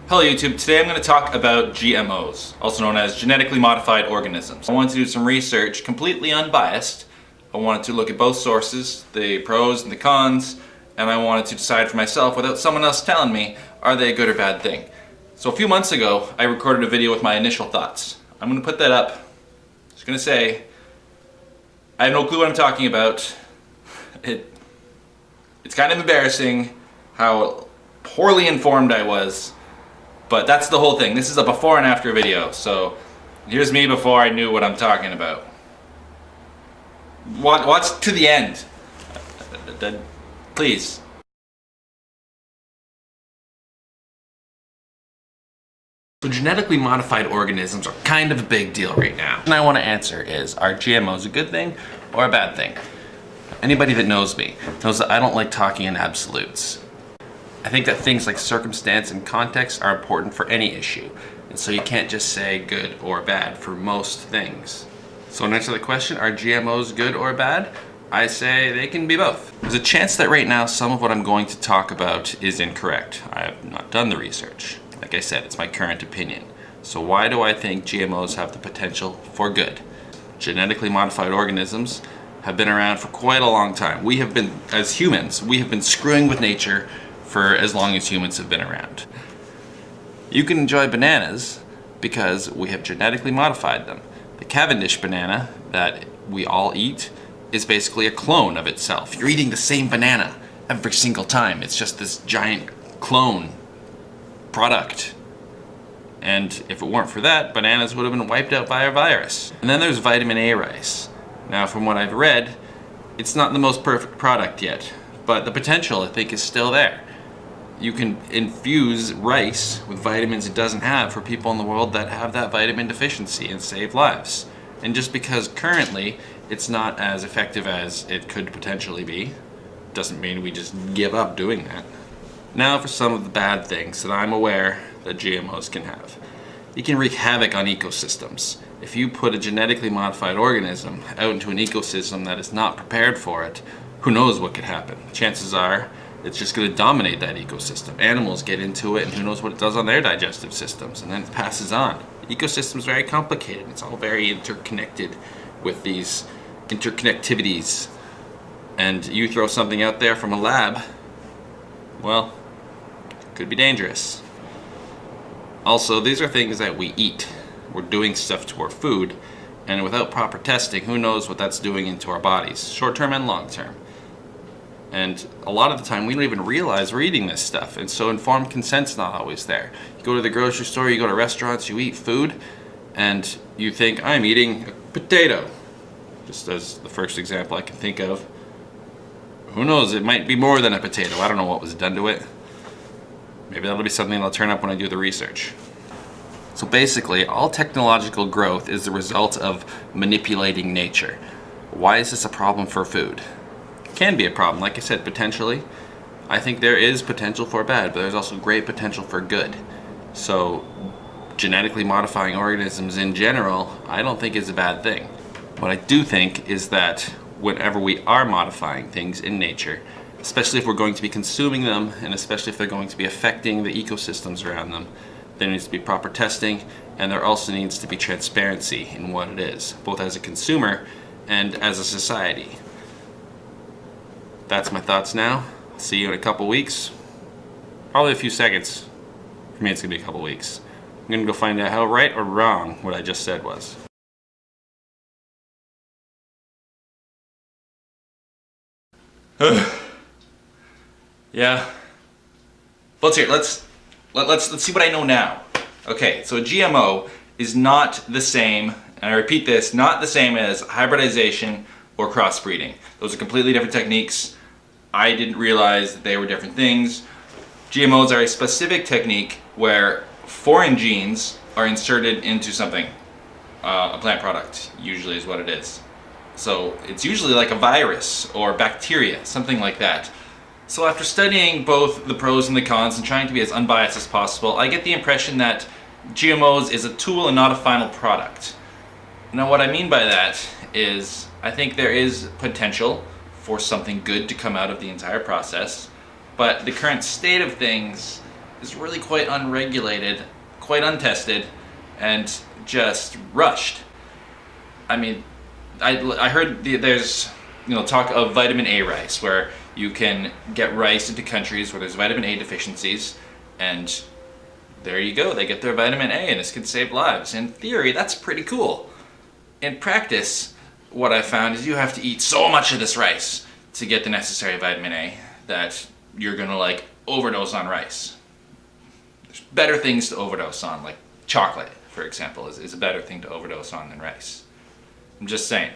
Hello YouTube, today I'm going to talk about GMOs, also known as genetically modified organisms. I wanted to do some research, completely unbiased. I wanted to look at both sources, the pros and the cons, and I wanted to decide for myself without someone else telling me, are they a good or bad thing? So a few months ago, I recorded a video with my initial thoughts. I'm going to put that up. Just going to say, I have no clue what I'm talking about. It's kind of embarrassing how poorly informed I was. But that's the whole thing. This is a before and after video. So here's me before I knew what I'm talking about. Watch to the end. Please. So genetically modified organisms are kind of a big deal right now. And I want to answer is, are GMOs a good thing or a bad thing? Anybody that knows me knows that I don't like talking in absolutes. I think that things like circumstance and context are important for any issue, and so you can't just say good or bad for most things. So in answer to the question, are GMOs good or bad? I say they can be both. There's a chance that right now some of what I'm going to talk about is incorrect. I have not done the research. Like I said, it's my current opinion. So why do I think GMOs have the potential for good? Genetically modified organisms have been around for quite a long time. We have been, as humans, we have been screwing with nature for as long as humans have been around. You can enjoy bananas because we have genetically modified them. The Cavendish banana that we all eat is basically a clone of itself. You're eating the same banana every single time. It's just this giant clone product. And if it weren't for that, bananas would have been wiped out by a virus. And then there's vitamin A rice. Now, from what I've read, it's not the most perfect product yet, but the potential, I think, is still there. You can infuse rice with vitamins it doesn't have for people in the world that have that vitamin deficiency and save lives. And just because currently it's not as effective as it could potentially be, doesn't mean we just give up doing that. Now for some of the bad things that I'm aware that GMOs can have. You can wreak havoc on ecosystems. If you put a genetically modified organism out into an ecosystem that is not prepared for it, who knows what could happen? Chances are it's just going to dominate that ecosystem. Animals get into it, and who knows what it does on their digestive systems, and then it passes on. The ecosystem is very complicated. It's all very interconnected with these interconnectivities. And you throw something out there from a lab, well, it could be dangerous. Also, these are things that we eat. We're doing stuff to our food, and without proper testing, who knows what that's doing into our bodies, short-term and long-term. And a lot of the time we don't even realize we're eating this stuff, and so informed consent's not always there. You go to the grocery store, you go to restaurants, you eat food, and you think, I'm eating a potato. Just as the first example I can think of. Who knows, it might be more than a potato. I don't know what was done to it. Maybe that'll be something that'll turn up when I do the research. So basically, all technological growth is the result of manipulating nature. Why is this a problem for food? Can be a problem, like I said, potentially. I think there is potential for bad, but there's also great potential for good. So genetically modifying organisms in general, I don't think is a bad thing. What I do think is that whenever we are modifying things in nature, especially if we're going to be consuming them, and especially if they're going to be affecting the ecosystems around them, there needs to be proper testing, and there also needs to be transparency in what it is, both as a consumer and as a society. That's my thoughts now. See you in a couple weeks. Probably a few seconds. For me, it's gonna be a couple weeks. I'm gonna go find out how right or wrong what I just said was. Yeah. Let's see what I know now. Okay, so a GMO is not the same, and I repeat this, not the same as hybridization or crossbreeding. Those are completely different techniques. I didn't realize that they were different things. GMOs are a specific technique where foreign genes are inserted into something, a plant product, usually is what it is. So it's usually like a virus or bacteria, something like that. So after studying both the pros and the cons and trying to be as unbiased as possible, I get the impression that GMOs is a tool and not a final product. Now what I mean by that is I think there is potential for something good to come out of the entire process, but the current state of things is really quite unregulated, quite untested, and just rushed. I mean, I heard there's talk of vitamin A rice, where you can get rice into countries where there's vitamin A deficiencies, and there you go, they get their vitamin A, and this could save lives. In theory, that's pretty cool. In practice, what I found is you have to eat so much of this rice to get the necessary vitamin A that you're gonna like overdose on rice. There's better things to overdose on, like chocolate, for example, is a better thing to overdose on than rice. I'm just saying.